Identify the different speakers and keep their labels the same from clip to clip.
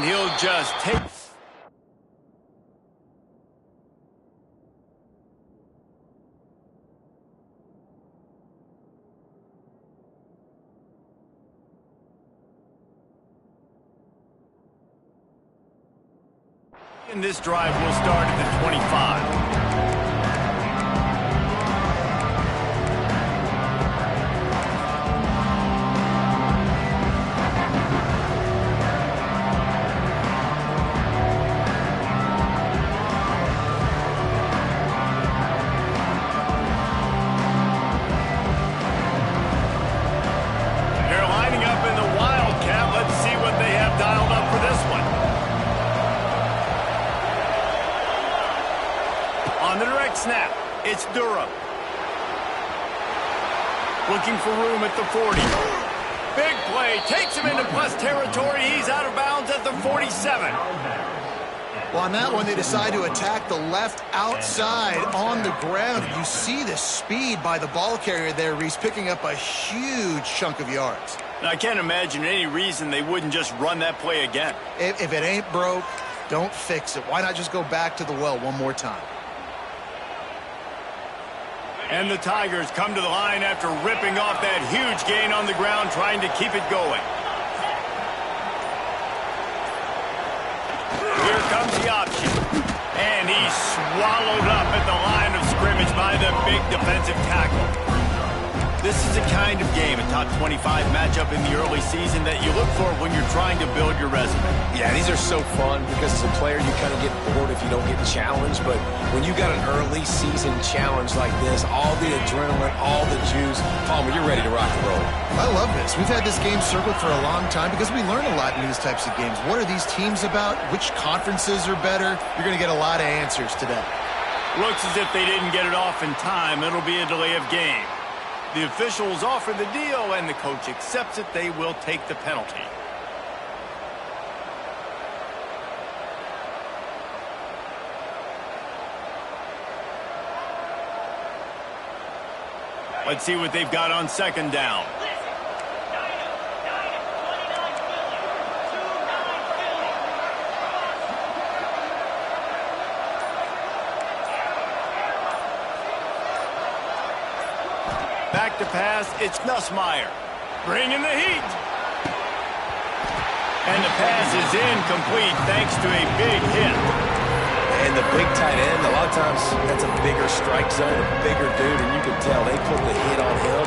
Speaker 1: and he'll just take... And this drive will start at the 25. They're lining up in the Wildcat. Let's see what they have dialed up for this one. On the direct snap, it's Durham. Looking for room at the 40. Big play, takes him into plus territory. He's out of bounds at the 47.
Speaker 2: Well, on that one, they decide to attack the left outside on the ground. You see the speed by the ball carrier there, Reese, picking up a huge chunk of yards.
Speaker 1: Now, I can't imagine any reason they wouldn't just run that play again.
Speaker 2: If it ain't broke, don't fix it. Why not just go back to the well one more time?
Speaker 1: And the Tigers come to the line after ripping off that huge gain on the ground, trying to keep it going. Here comes the option. And he's swallowed up at the line of scrimmage by the big defensive tackle. This is the kind of game, a top 25 matchup in the early season, that you look for when you're trying to build your resume.
Speaker 3: Yeah, these are so fun because as a player, you kind of get bored if you don't get challenged. But when you got an early season challenge like this, all the adrenaline, all the juice, Palmer, you're ready to rock and roll.
Speaker 2: I love this. We've had this game circled for a long time because we learn a lot in these types of games. What are these teams about? Which conferences are better? You're going to get a lot of answers today.
Speaker 1: Looks as if they didn't get it off in time. It'll be a delay of game. The officials offer the deal, and the coach accepts it. They will take the penalty. Let's see what they've got on second down. Back to pass, it's Nussmeier. Bringing the heat. And the pass is incomplete thanks to a big hit.
Speaker 3: And the big tight end, a lot of times that's a bigger strike zone, a bigger dude, and you can tell they put the hit on him,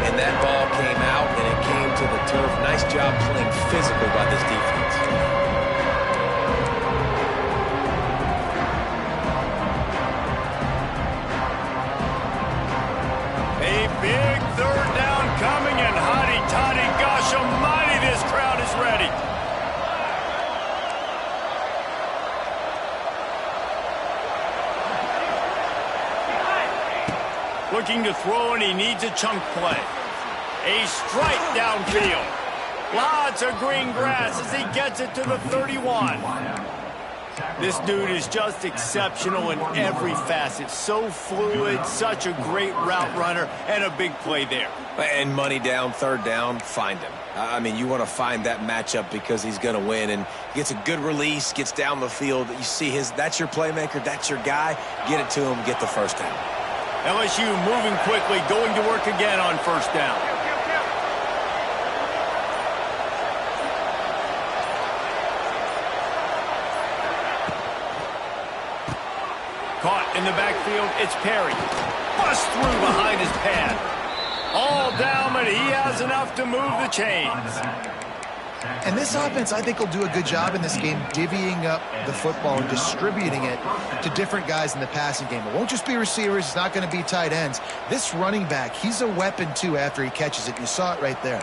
Speaker 3: and that ball came out, and it came to the turf. Nice job playing physical by this defense.
Speaker 1: Big third down coming, and hotty-toddy, gosh almighty, this crowd is ready. Looking to throw, and he needs a chunk play. A strike downfield. Lots of green grass as he gets it to the 31. This dude is just exceptional in every facet. So fluid, such a great route runner, and a big play there.
Speaker 3: And money down, third down, find him. I mean, you want to find that matchup because he's going to win, and gets a good release, gets down the field. You see that's your playmaker, that's your guy. Get it to him, get the first down.
Speaker 1: LSU moving quickly, going to work again on first down. Caught in the backfield, it's Perry. Bust through behind his pad. All down, but he has enough to move the chains.
Speaker 2: And this offense, I think, will do a good job in this game divvying up the football and distributing it to different guys in the passing game. It won't just be receivers. It's not going to be tight ends. This running back, he's a weapon, too, after he catches it. You saw it right there.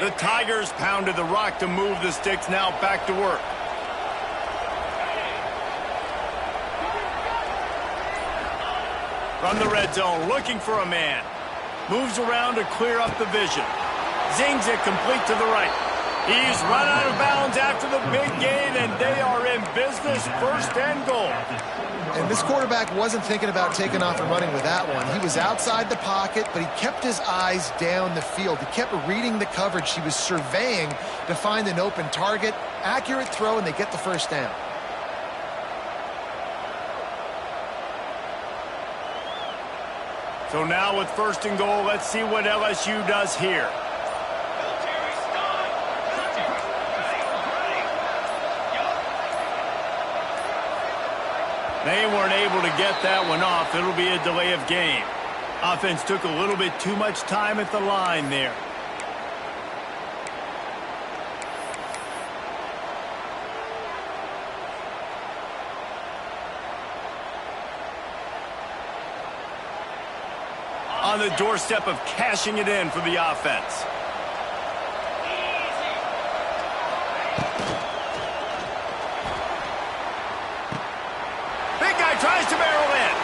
Speaker 1: The Tigers pounded the rock to move the sticks, now back to work. From the red zone, looking for a man. Moves around to clear up the vision. Zings it complete to the right. He's run out of bounds after the big gain, and they are in business, 1st and goal.
Speaker 2: And this quarterback wasn't thinking about taking off and running with that one. He was outside the pocket, but he kept his eyes down the field. He kept reading the coverage. He was surveying to find an open target. Accurate throw, and they get the 1st down.
Speaker 1: So now with 1st and goal, let's see what LSU does here. They weren't able to get that one off. It'll be a delay of game. Offense took a little bit too much time at the line there. On the doorstep of cashing it in for the offense. Tries to barrel in,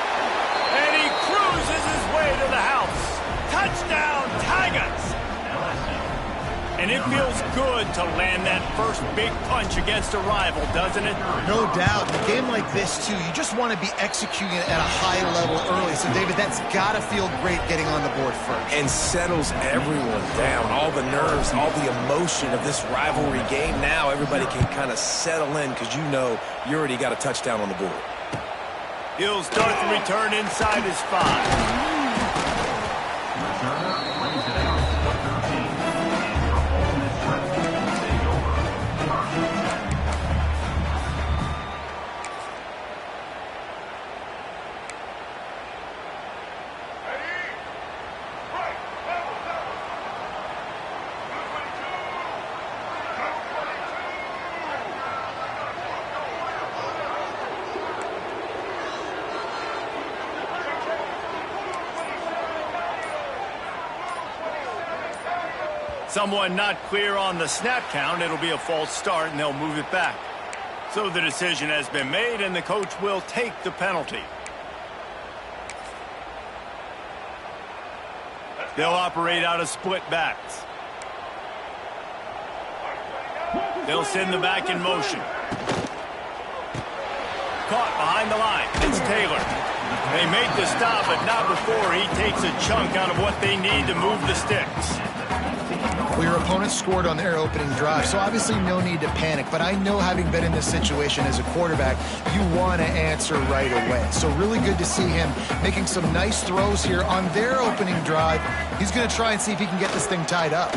Speaker 1: and he cruises his way to the house. Touchdown, Tigers! And it feels good to land that first big punch against a rival, doesn't it?
Speaker 2: No doubt. In a game like this, too, you just want to be executing at a high level early. So, David, that's got to feel great getting on the board first.
Speaker 3: And settles everyone down. All the nerves, all the emotion of this rivalry game. Now everybody can kind of settle in because you know you already got a touchdown on the board.
Speaker 1: He'll start the return inside his 5. Someone not clear on the snap count. It'll be a false start, and they'll move it back. So the decision has been made, and the coach will take the penalty. They'll operate out of split backs. They'll send the back in motion. Caught behind the line. It's Taylor. They make the stop, but not before he takes a chunk out of what they need to move the sticks.
Speaker 2: Well, your opponent scored on their opening drive, so obviously no need to panic. But I know, having been in this situation as a quarterback, you want to answer right away. So really good to see him making some nice throws here on their opening drive. He's going to try and see if he can get this thing tied up.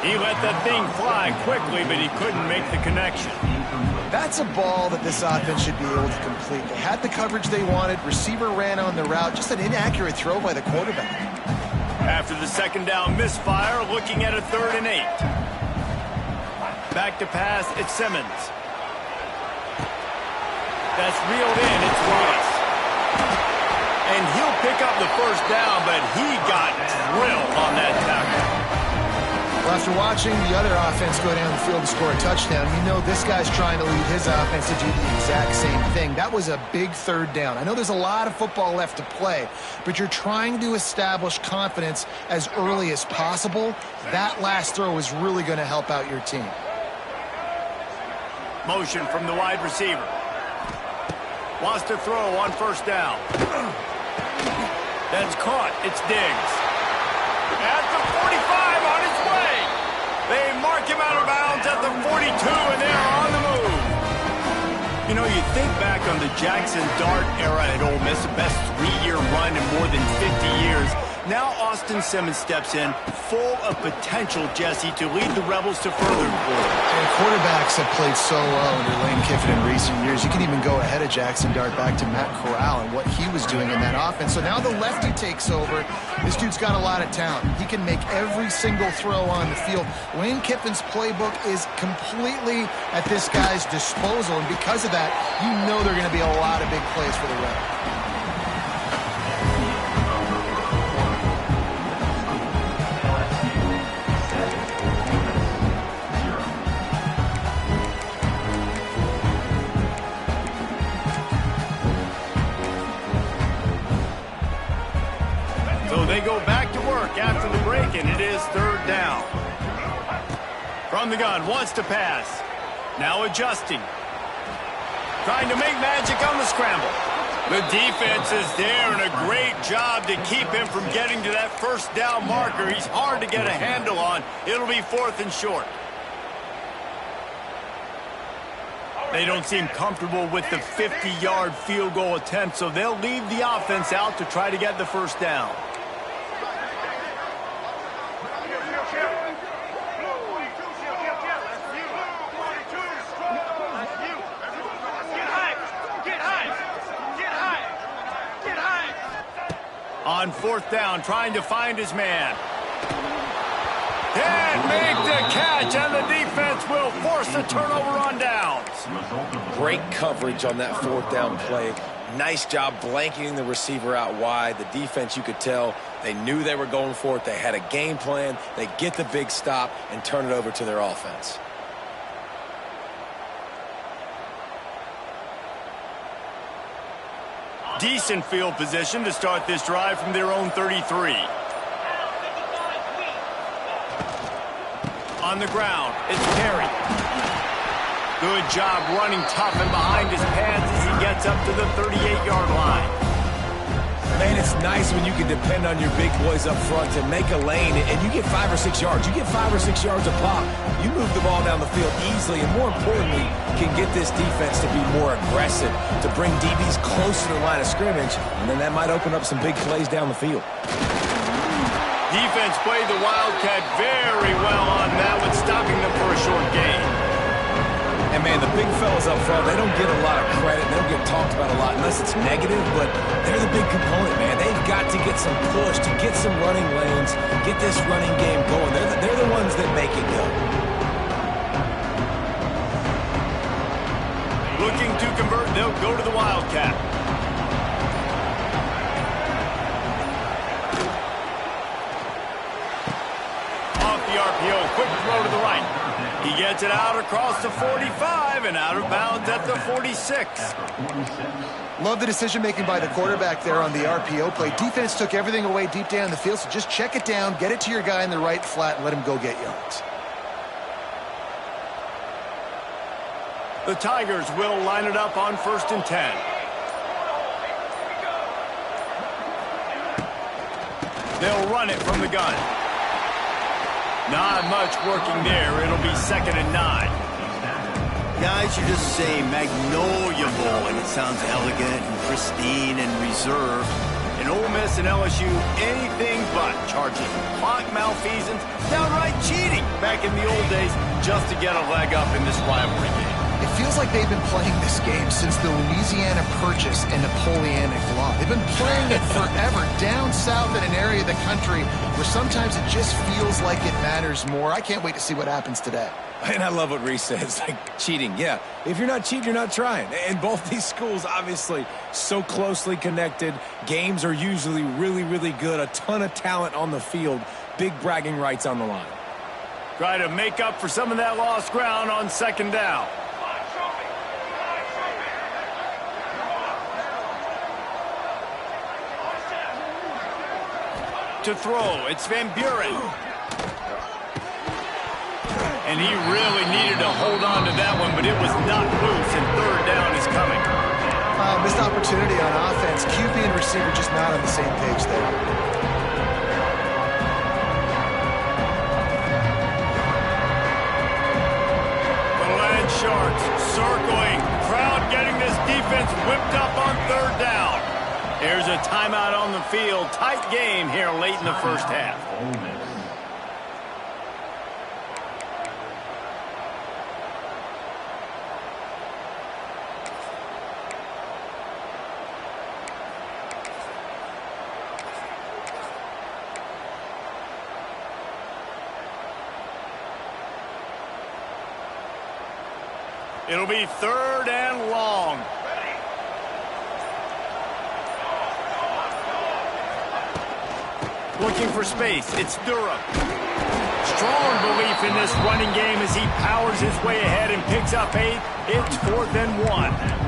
Speaker 1: He let that thing fly quickly, but he couldn't make the connection.
Speaker 2: That's a ball that this offense should be able to complete. They had the coverage they wanted. Receiver ran on the route. Just an inaccurate throw by the quarterback.
Speaker 1: After the 2nd down misfire, looking at a 3rd and 8. Back to pass, it's Simmons. That's reeled in, it's Willis. And he'll pick up the 1st down, but he got drilled on that tackle.
Speaker 2: Well, after watching the other offense go down the field to score a touchdown, you know this guy's trying to lead his offense to do the exact same thing. That was a big 3rd down. I know there's a lot of football left to play, but you're trying to establish confidence as early as possible. That last throw is really going to help out your team.
Speaker 1: Motion from the wide receiver. Wants to throw on 1st down. That's caught. It's Diggs. At the 45 on his way. They mark him out of bounds at the 42, and they're on the move. You know, you think back on the Jackson Dart era at Ole Miss, the best 3-year run in more than 50 years. Now Austin Simmons steps in, full of potential, Jesse, to lead the Rebels to further glory.
Speaker 2: And quarterbacks have played so well under Lane Kiffin in recent years. You can even go ahead of Jackson Dart back to Matt Corral and what he was doing in that offense. So now the lefty takes over. This dude's got a lot of talent. He can make every single throw on the field. Lane Kiffin's playbook is completely at this guy's disposal, and because of that, you know there are going to be a lot of big plays for the Rebels. They go back to work after the break, and it is 3rd down.
Speaker 1: From the gun, wants to pass. Now adjusting. Trying to make magic on the scramble. The defense is there, and a great job to keep him from getting to that first down marker. He's hard to get a handle on. It'll be 4th and short. They don't seem comfortable with the 50-yard field goal attempt, so they'll leave the offense out to try to get the first down. On 4th down, trying to find his man. And make the catch, and the defense will force a turnover on downs.
Speaker 3: Great coverage on that 4th down play. Nice job blanketing the receiver out wide. The defense, you could tell, they knew they were going for it. They had a game plan. They get the big stop and turn it over to their offense.
Speaker 1: Decent field position to start this drive from their own 33. On the ground, it's Perry. Good job running tough and behind his pants as he gets up to the 38-yard line.
Speaker 3: Man, it's nice when you can depend on your big boys up front to make a lane, and you get 5 or 6 yards. You get 5 or 6 yards a pop. You move the ball down the field easily, and more importantly, can get this defense to be more aggressive, to bring DBs close to the line of scrimmage, and then that might open up some big plays down the field.
Speaker 1: Defense played the Wildcat very well on that one, stopping them for a short gain.
Speaker 3: And, man, the big fellas up front, they don't get a lot of credit. They don't get talked about a lot unless it's negative, but they're the big component, man. They've got to get some push, to get some running lanes, get this running game going. They're the ones that make it go.
Speaker 1: Looking to convert, they'll go to the Wildcat. Off the RPO, quick throw to the right. He gets it out across the 45 and out of bounds at the 46.
Speaker 2: Love the decision-making by the quarterback there on the RPO play. Defense took everything away deep down the field, so just check it down, get it to your guy in the right flat, and let him go get yards.
Speaker 1: The Tigers will line it up on 1st and 10. They'll run it from the gun. Not much working there. It'll be 2nd and 9.
Speaker 4: Guys, you just say Magnolia Bowl, and it sounds elegant and pristine and reserved.
Speaker 1: And Ole Miss and LSU, anything but charging clock malfeasance, downright cheating back in the old days just to get a leg up in this rivalry game.
Speaker 2: It feels like they've been playing this game since the Louisiana Purchase and Napoleonic Law. They've been playing it forever down south in an area of the country where sometimes it just feels like it matters more. I can't wait to see what happens today.
Speaker 3: And I love what Reese says, like cheating. Yeah, if you're not cheating, you're not trying. And both these schools, obviously, so closely connected. Games are usually really, really good. A ton of talent on the field. Big bragging rights on the line.
Speaker 1: Try to make up for some of that lost ground on 2nd down. To throw, it's Van Buren. And he really needed to hold on to that one, but it was not loose, and 3rd down is coming.
Speaker 2: Missed opportunity on offense. QB and receiver just not on the same page there.
Speaker 1: The Land Sharks circling. Crowd getting this defense whipped up on 3rd down. There's a timeout on the field. Tight game here late in the first half. It'll be 3rd and long. Looking for space, it's Durham. Strong belief in this running game as he powers his way ahead and picks up 8. It's 4th and 1.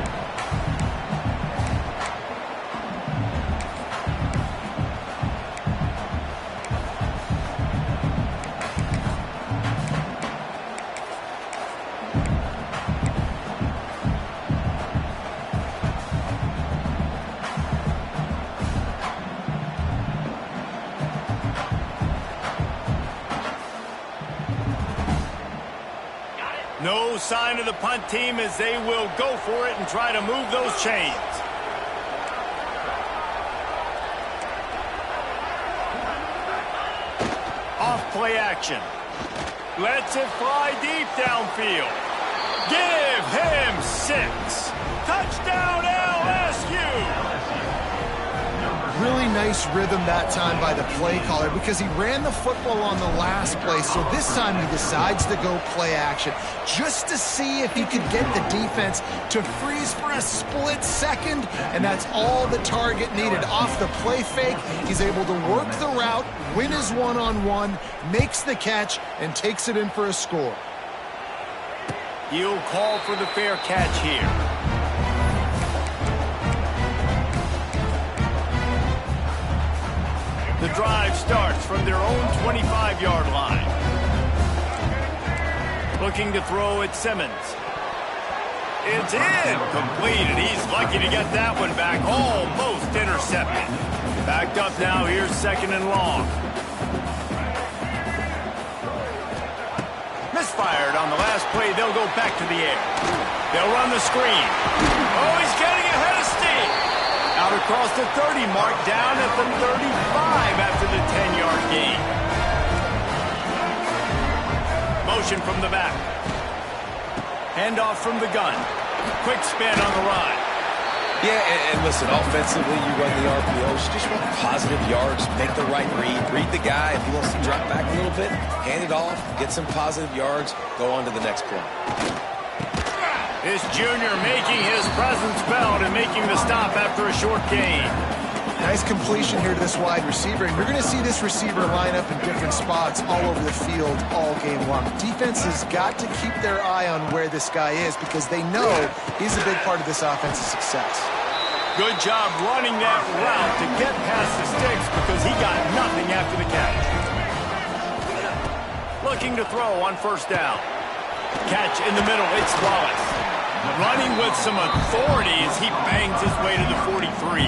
Speaker 1: No sign of the punt team as they will go for it and try to move those chains. Off play action. Lets it fly deep downfield. Give him 6. Touchdown LSU!
Speaker 2: Really nice rhythm that time by the play caller because he ran the football on the last play, so this time he decides to go play action just to see if he could get the defense to freeze for a split second, and that's all the target needed. Off the play fake, he's able to work the route, win his one-on-one, makes the catch, and takes it in for a score.
Speaker 1: He'll call for the fair catch here. The drive starts from their own 25-yard line. Looking to throw at Simmons. It's incomplete, and he's lucky to get that one back. Almost intercepted. Backed up now. Here's 2nd and long. Misfired on the last play. They'll go back to the air. They'll run the screen. Oh, he's getting ahead of steam. Out across the 30 mark, down at the 35 after the 10-yard gain. Motion from the back. Handoff from the gun. Quick spin on the ride.
Speaker 3: Yeah, and listen, offensively, you run the RPOs. You just want positive yards, make the right read the guy. If he wants to drop back a little bit, hand it off, get some positive yards, go on to the next play.
Speaker 1: This junior making his presence felt and making the stop after a short gain.
Speaker 2: Nice completion here to this wide receiver, and you're going to see this receiver line up in different spots all over the field all game long. Defense has got to keep their eye on where this guy is because they know he's a big part of this offense's success.
Speaker 1: Good job running that route to get past the sticks because he got nothing after the catch. Looking to throw on 1st down. Catch in the middle, it's Wallace. Running with some authority as he bangs his way to the 43.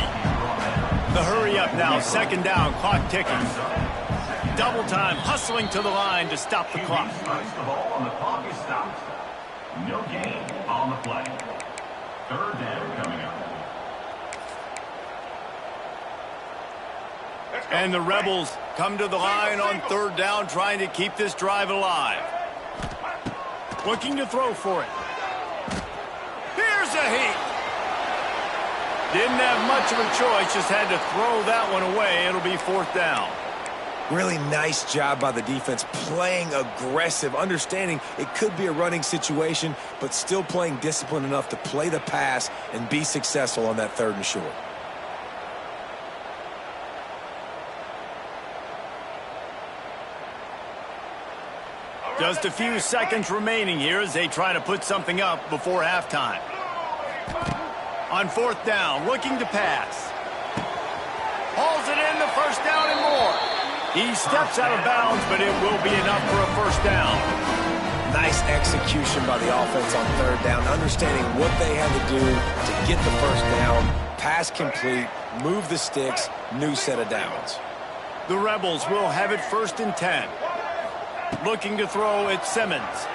Speaker 1: The hurry up now, 2nd down, clock ticking. Double time, hustling to the line to stop the clock.
Speaker 5: The ball on the clock is stopped. No gain on the play. 3rd down coming up.
Speaker 1: And the Rebels come to the line on 3rd down, trying to keep this drive alive. Looking to throw for it. Here's a heat. Didn't have much of a choice, just had to throw that one away. It'll be 4th down.
Speaker 3: Really nice job by the defense, playing aggressive, understanding it could be a running situation, but still playing disciplined enough to play the pass and be successful on that 3rd and short.
Speaker 1: Just a few seconds remaining here as they try to put something up before halftime. On 4th down, looking to pass. Hauls it in, the 1st down and more. He steps out of bounds, but it will be enough for a 1st down.
Speaker 3: Nice execution by the offense on 3rd down, understanding what they had to do to get the 1st down, pass complete, move the sticks, new set of downs.
Speaker 1: The Rebels will have it 1st and 10. Looking to throw at Simmons.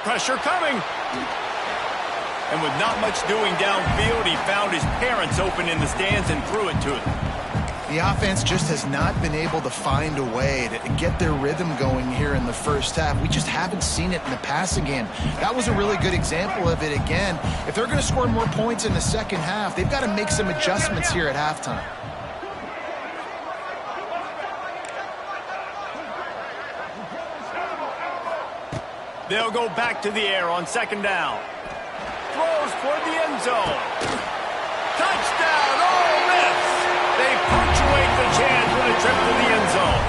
Speaker 1: Pressure coming. And with not much doing downfield, he found his parents open in the stands and threw it to them.
Speaker 2: The offense just has not been able to find a way to get their rhythm going here in the 1st half. We just haven't seen it in the passing game. That was a really good example of it again. If they're going to score more points in the 2nd half, they've got to make some adjustments here at halftime.
Speaker 1: They'll go back to the air on 2nd down. Throws toward the end zone. Touchdown, Ole Miss! They punctuate the chance with a trip to the end zone.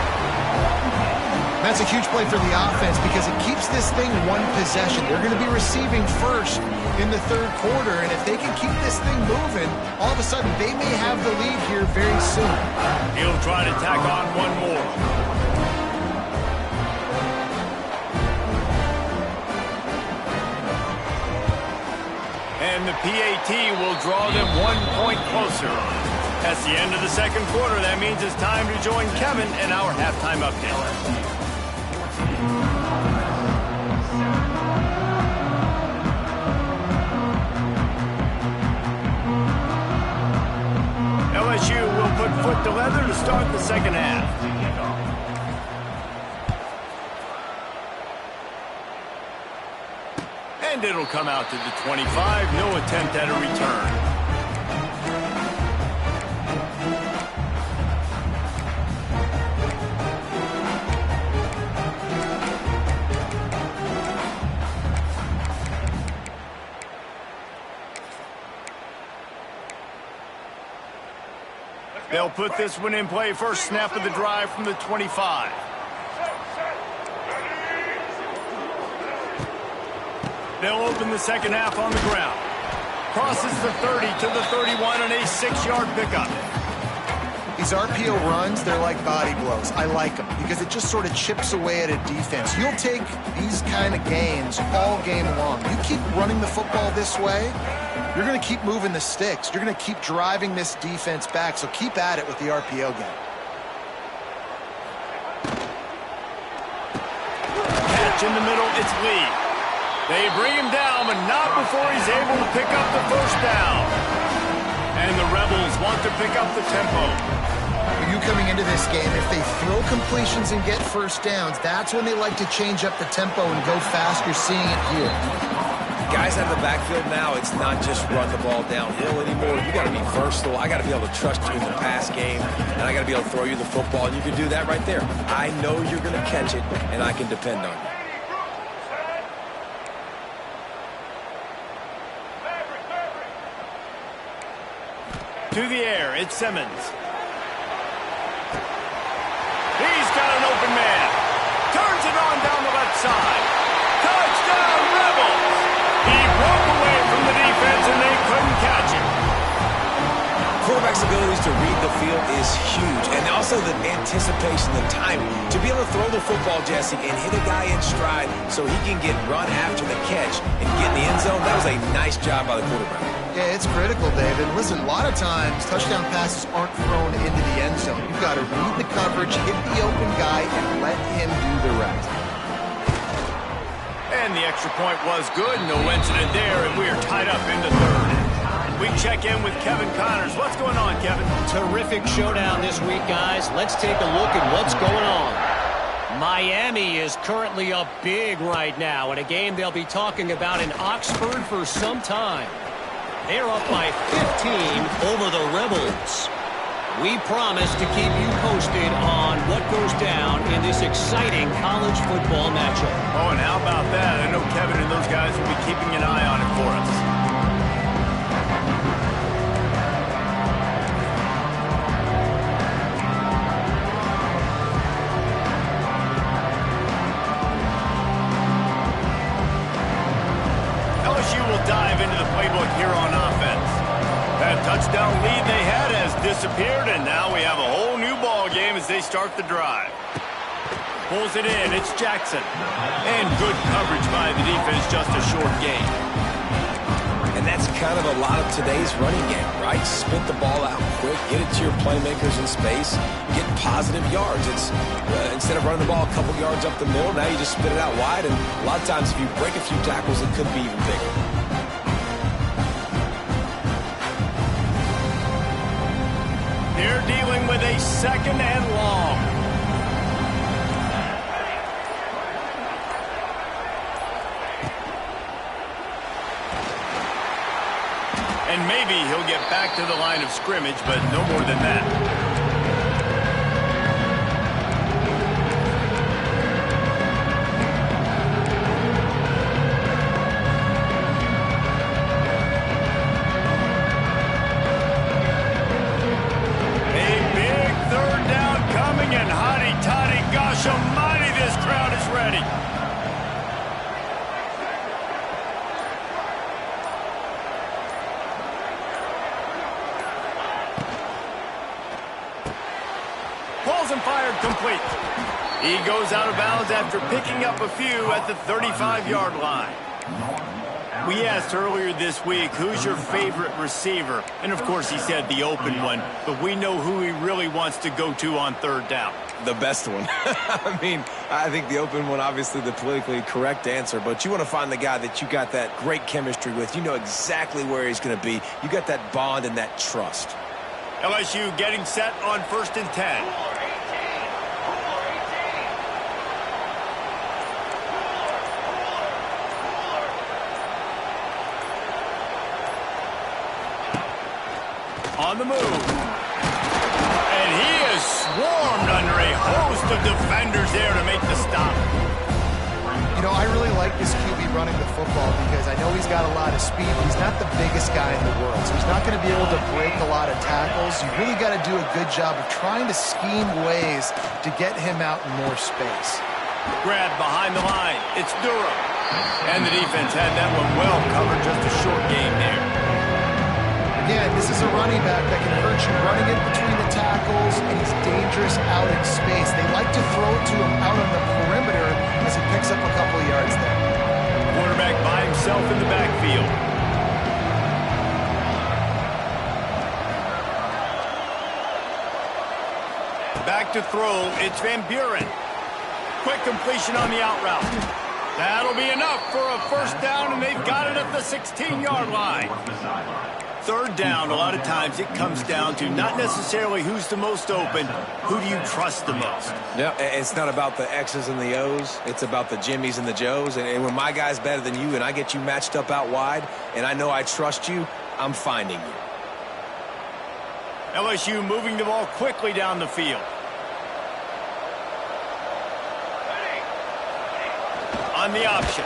Speaker 2: That's a huge play for the offense because it keeps this thing one possession. They're going to be receiving first in the 3rd quarter, and if they can keep this thing moving, all of a sudden they may have the lead here very soon.
Speaker 1: He'll try to tack on one more. And the PAT will draw them 1 point closer. That's the end of the 2nd quarter. That means it's time to join Kevin in our halftime update. second half. And it'll come out to the 25. No attempt at a return. They'll put this one in play. First snap of the drive from the 25. They'll open the second half on the ground. Crosses the 30 to the 31 and a 6-yard pickup.
Speaker 2: These RPO runs, they're like body blows. I like them because it just sort of chips away at a defense. You'll take these kind of gains all game long. You keep running the football this way, you're going to keep moving the sticks. You're going to keep driving this defense back, so keep at it with the RPO game.
Speaker 1: Catch in the middle, it's Lee. They bring him down, but not before he's able to pick up the first down. And the Rebels want to pick up the tempo.
Speaker 2: For you coming into this game, if they throw completions and get first downs, that's when they like to change up the tempo and go fast. You're seeing it here.
Speaker 3: Guys out of the backfield now, it's not just run the ball downhill anymore. You got to be versatile. I got to be able to trust you in the pass game, and I got to be able to throw you the football, and you can do that right there. I know you're going to catch it, and I can depend on you.
Speaker 1: To the air, it's Simmons. He's got an open man. Turns it on down the left side. Touchdown, Rebels! He broke away from the defense, and they couldn't catch him.
Speaker 3: Quarterback's abilities to read the field is huge, and also the anticipation, the timing. To be able to throw the football, Jesse, and hit a guy in stride so he can get run after the catch and get in the end zone, that was a nice job by the quarterback.
Speaker 2: Yeah, it's critical, David. Listen, a lot of times, touchdown passes aren't thrown into the end zone. You've got to read the coverage, hit the open guy, and let him do the rest.
Speaker 1: And the extra point was good. No incident there, and we are tied up in the third. We check in with Kevin Connors. What's going on, Kevin?
Speaker 6: Terrific showdown this week, guys. Let's take a look at what's going on. Miami is currently up big right now in a game they'll be talking about in Oxford for some time. They're up by 15 over the Rebels. We promise to keep you posted on what goes down in this exciting college football matchup.
Speaker 1: Oh, and how about that? I know Kevin and those guys will be keeping an eye on it for us. LSU will dive into the playbook here on offense. That touchdown lead they had has disappeared, and now we have a whole new ball game as they start the drive. Pulls it in, it's Jackson. And good coverage by the defense, just a short gain.
Speaker 3: And that's kind of a lot of today's running game, right? Spit the ball out quick, get it to your playmakers in space, get positive yards. It's instead of running the ball a couple yards up the middle, now you just spit it out wide, and a lot of times if you break a few tackles, it could be even bigger.
Speaker 1: They're dealing with a second and long. And maybe he'll get back to the line of scrimmage, but no more than that. And hotty-toddy, gosh almighty, this crowd is ready. Pulls and fired complete. He goes out of bounds after picking up a few at the 35-yard line. We asked earlier this week, who's your favorite receiver? And, of course, he said the open one, but we know who he really wants to go to on third down.
Speaker 3: The best one. I mean, I think the open one, obviously the politically correct answer, but you want to find the guy that you got that great chemistry with. You know exactly where he's going to be. You got that bond and that trust.
Speaker 1: LSU getting set on 1st and 10. On the move. And he is swarmed under a host of defenders there to make the stop.
Speaker 2: You know, I really like this QB running the football because I know he's got a lot of speed. He's not the biggest guy in the world, so he's not going to be able to break a lot of tackles. You really got to do a good job of trying to scheme ways to get him out in more space.
Speaker 1: Grab behind the line. It's Durham. And the defense had that one well covered. Just a short game there.
Speaker 2: Again, this is a running back that can hurt you running in between the tackles, and he's dangerous out in space. They like to throw it to him out on the perimeter as he picks up a couple of yards there.
Speaker 1: Quarterback by himself in the backfield. Back to throw. It's Van Buren. Quick completion on the out route. That'll be enough for a first down, and they've got it at the 16-yard line. Third down, a lot of times it comes down to not necessarily who's the most open, who do you trust the most?
Speaker 3: Yeah, it's not about the X's and the O's. It's about the Jimmys and the Joes. And when my guy's better than you and I get you matched up out wide and I know I trust you, I'm finding you.
Speaker 1: LSU moving the ball quickly down the field. On the option.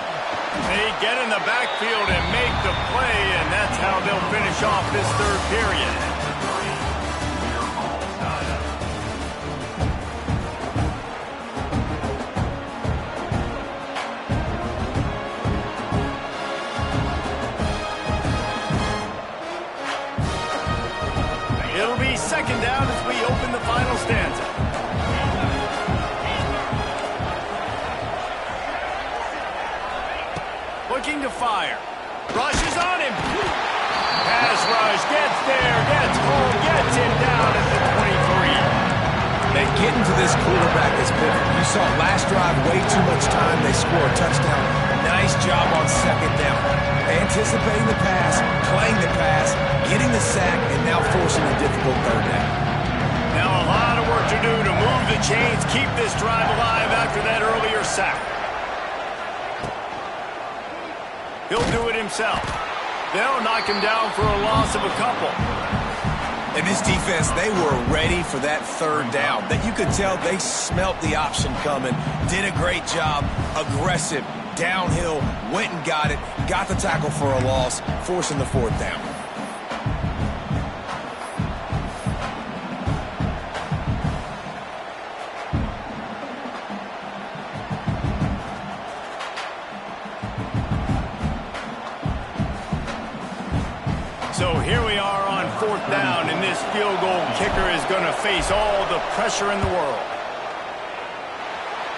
Speaker 1: They get in the backfield and make the play, and that's how they'll finish off this third period. It'll be second down as we open the final stanza. Looking to fire. Rushes on him. Pass rush. Gets there. Gets home. Gets him down at the 23.
Speaker 3: And getting to this quarterback is pivotal. You saw last drive way too much time. They score a touchdown. Nice job on second down. Anticipating the pass, playing the pass, getting the sack, and now forcing a difficult third down.
Speaker 1: Now a lot of work to do to move the chains, keep this drive alive after that earlier sack. He'll do it himself. They'll knock him down for a loss of a couple.
Speaker 3: And this defense, they were ready for that third down. That you could tell they smelt the option coming, did a great job, aggressive, downhill, went and got it, got the tackle for a loss, forcing the fourth down.
Speaker 1: So here we are on fourth down, and this field goal kicker is going to face all the pressure in the world.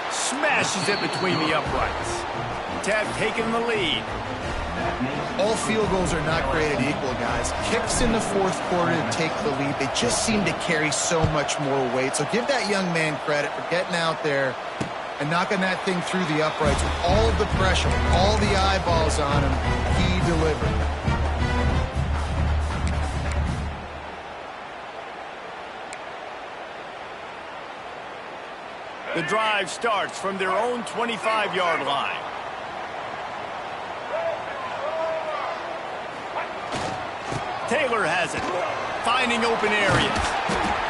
Speaker 1: Smashes it between the uprights. Tab taking the lead.
Speaker 2: All field goals are not created equal, guys. Kicks in the fourth quarter to take the lead. They just seem to carry so much more weight. So give that young man credit for getting out there and knocking that thing through the uprights with all of the pressure, with all the eyeballs on him. He delivered.
Speaker 1: The drive starts from their own 25-yard line. Taylor has it, finding open areas.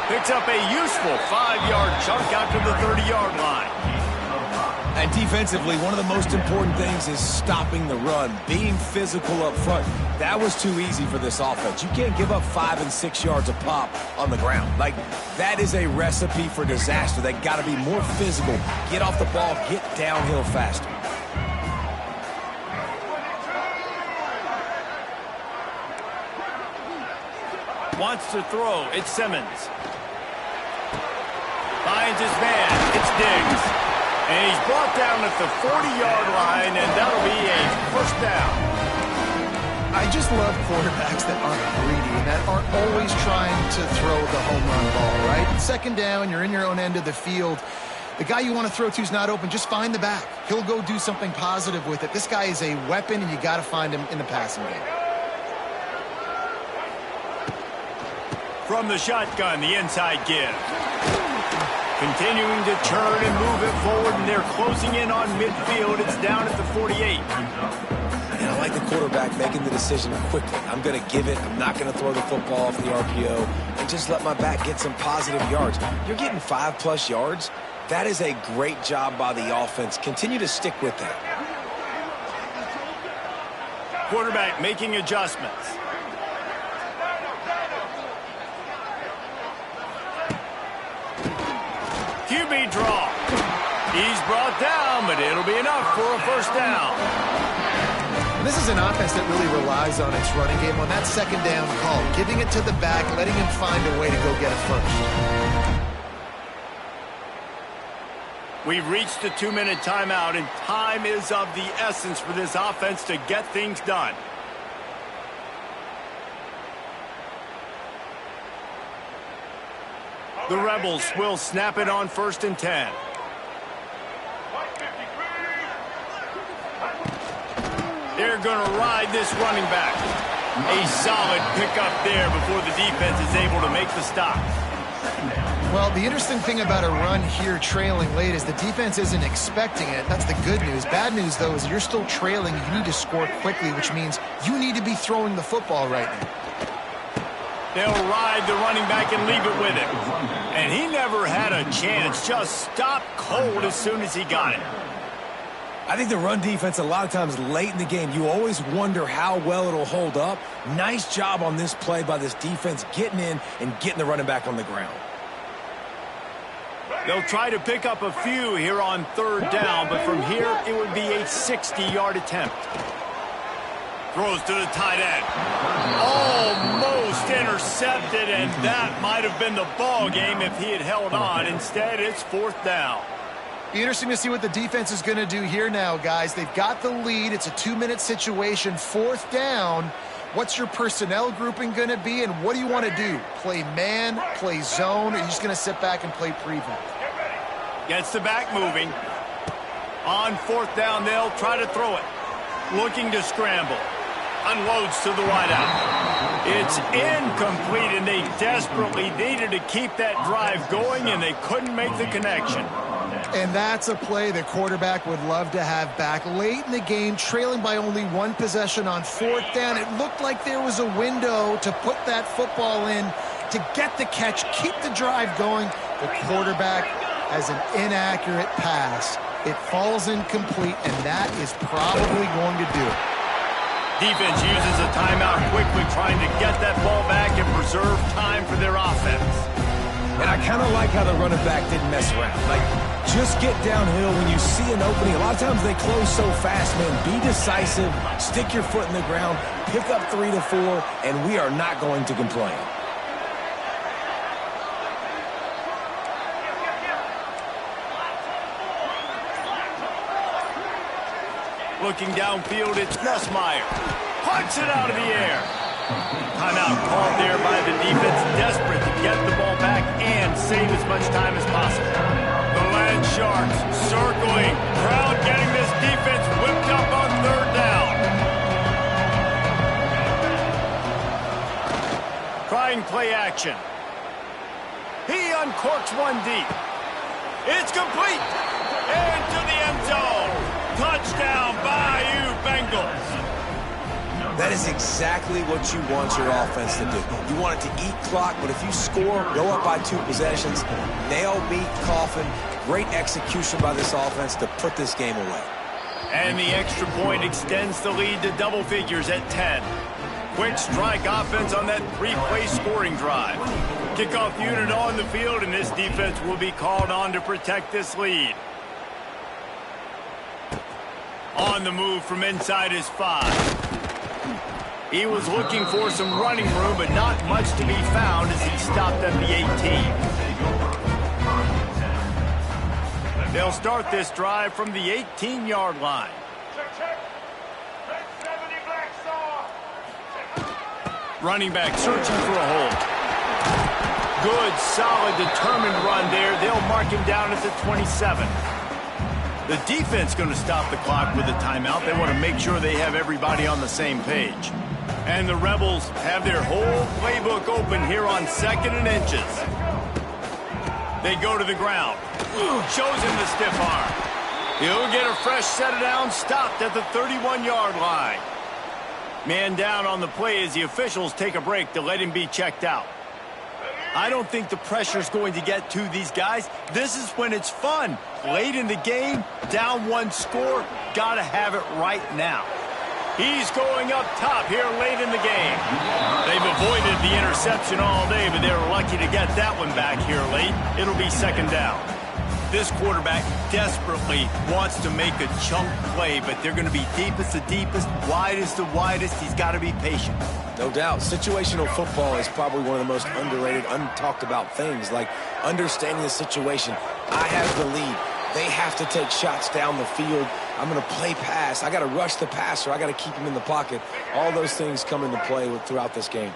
Speaker 1: Picks up a useful 5-yard chunk out to the 30-yard line.
Speaker 3: And defensively, one of the most important things is stopping the run, being physical up front. That was too easy for this offense. You can't give up 5 and 6 yards a pop on the ground. Like, that is a recipe for disaster. They got to be more physical, get off the ball, get downhill faster.
Speaker 1: Wants to throw. It's Simmons. Finds his man. It's Diggs. And he's brought down at the 40-yard line, and that'll be a first down.
Speaker 2: I just love quarterbacks that aren't greedy and that aren't always trying to throw the home run ball, right? Second down, you're in your own end of the field. The guy you want to throw to is not open. Just find the back. He'll go do something positive with it. This guy is a weapon, and you got to find him in the passing game.
Speaker 1: From the shotgun, the inside give. Continuing to turn and move it forward, and they're closing in on midfield. It's down at the 48.
Speaker 3: And I like the quarterback making the decision quickly. I'm going to give it. I'm not going to throw the football off the RPO and just let my back get some positive yards. You're getting 5+ yards. That is a great job by the offense. Continue to stick with that.
Speaker 1: Quarterback making adjustments. QB draw. He's brought down, but it'll be enough for a first down.
Speaker 2: And this is an offense that really relies on its running game on that second down call, giving it to the back, letting him find a way to go get a first.
Speaker 1: We've reached the 2-minute timeout, and time is of the essence for this offense to get things done. The Rebels will snap it on 1st and 10. They're going to ride this running back. A solid pickup there before the defense is able to make the stop.
Speaker 2: Well, the interesting thing about a run here trailing late is the defense isn't expecting it. That's the good news. Bad news, though, is you're still trailing. You need to score quickly, which means you need to be throwing the football right now.
Speaker 1: They'll ride the running back and leave it with him. And he never had a chance. Just stopped cold as soon as he got it.
Speaker 3: I think the run defense, a lot of times late in the game, you always wonder how well it'll hold up. Nice job on this play by this defense, getting in and getting the running back on the ground.
Speaker 1: They'll try to pick up a few here on 3rd down, but from here it would be a 60-yard attempt. Throws to the tight end. Almost intercepted, and that might have been the ball game if he had held on. Instead, it's 4th down.
Speaker 2: Be interesting to see what the defense is going to do here now, guys. They've got the lead. It's a 2-minute situation. 4th down. What's your personnel grouping going to be, and what do you want to do? Play man, play zone, or are you just going to sit back and play prevent?
Speaker 1: Gets the back moving. On 4th down, they'll try to throw it. Looking to scramble. Unloads to the wideout. It's incomplete, and they desperately needed to keep that drive going, and they couldn't make the connection.
Speaker 2: And that's a play the quarterback would love to have back. Late in the game, trailing by only 1 possession on 4th down, it looked like there was a window to put that football in, to get the catch, keep the drive going. The quarterback has an inaccurate pass. It falls incomplete, and that is probably going to do it.
Speaker 1: Defense uses a timeout quickly, trying to get that ball back and preserve time for their offense.
Speaker 3: And I kind of like how the running back didn't mess around. Like, just get downhill when you see an opening. A lot of times they close so fast, man. Be decisive, stick your foot in the ground, pick up 3 to 4, and we are not going to complain.
Speaker 1: Looking downfield, it's Nussmeier. Punts it out of the air. Timeout called there by the defense, desperate to get the ball back and save as much time as possible. The Land Sharks circling. Crowd getting this defense whipped up on 3rd down. Trying play action. He uncorks one deep. It's complete. Into the end zone. Touchdown, Bayou Bengals.
Speaker 3: That is exactly what you want your offense to do. You want it to eat clock, but if you score, go up by 2 possessions, nail, meet, coffin. Great execution by this offense to put this game away.
Speaker 1: And the extra point extends the lead to double figures at 10. Quick strike offense on that 3-play scoring drive. Kickoff unit on the field, and this defense will be called on to protect this lead. On the move from inside his 5. He was looking for some running room, but not much to be found as he stopped at the 18. They'll start this drive from the 18-yard line. Running back searching for a hole. Good, solid, determined run there. They'll mark him down at the 27. The defense going to stop the clock with a timeout. They want to make sure they have everybody on the same page. And the Rebels have their whole playbook open here on 2nd and inches. They go to the ground. Shows him the stiff arm. He'll get a fresh set down, stopped at the 31-yard line. Man down on the play as the officials take a break to let him be checked out. I don't think the pressure's going to get to these guys. This is when it's fun. Late in the game, down one score, gotta have it right now. He's going up top here late in the game. They've avoided the interception all day, but they were lucky to get that one back here late. It'll be second down. This quarterback desperately wants to make a chunk play, but they're going to be deepest the deepest, widest the widest. He's got to be patient.
Speaker 3: No doubt. Situational football is probably one of the most underrated, untalked about things, like understanding the situation. I have the lead. They have to take shots down the field. I'm going to play pass. I got to rush the passer. I got to keep him in the pocket. All those things come into play throughout this game.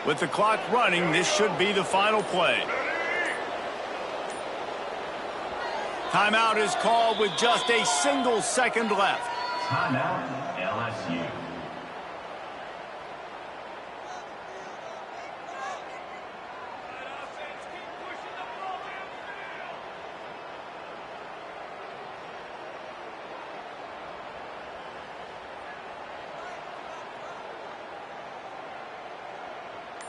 Speaker 1: With the clock running, this should be the final play. Timeout is called with just a single second left.
Speaker 5: Timeout, LSU.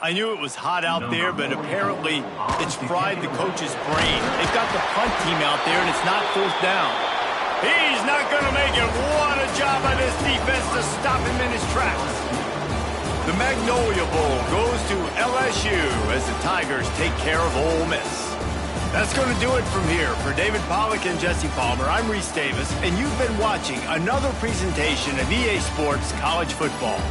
Speaker 1: I knew it was hot out there, but apparently it's fried the coach's brain. They've got the punt team out there, and it's not fourth down. He's not going to make it. What a job by this defense to stop him in his tracks. The Magnolia Bowl goes to LSU as the Tigers take care of Ole Miss. That's going to do it from here. For David Pollack and Jesse Palmer, I'm Reese Davis, and you've been watching another presentation of EA Sports College Football.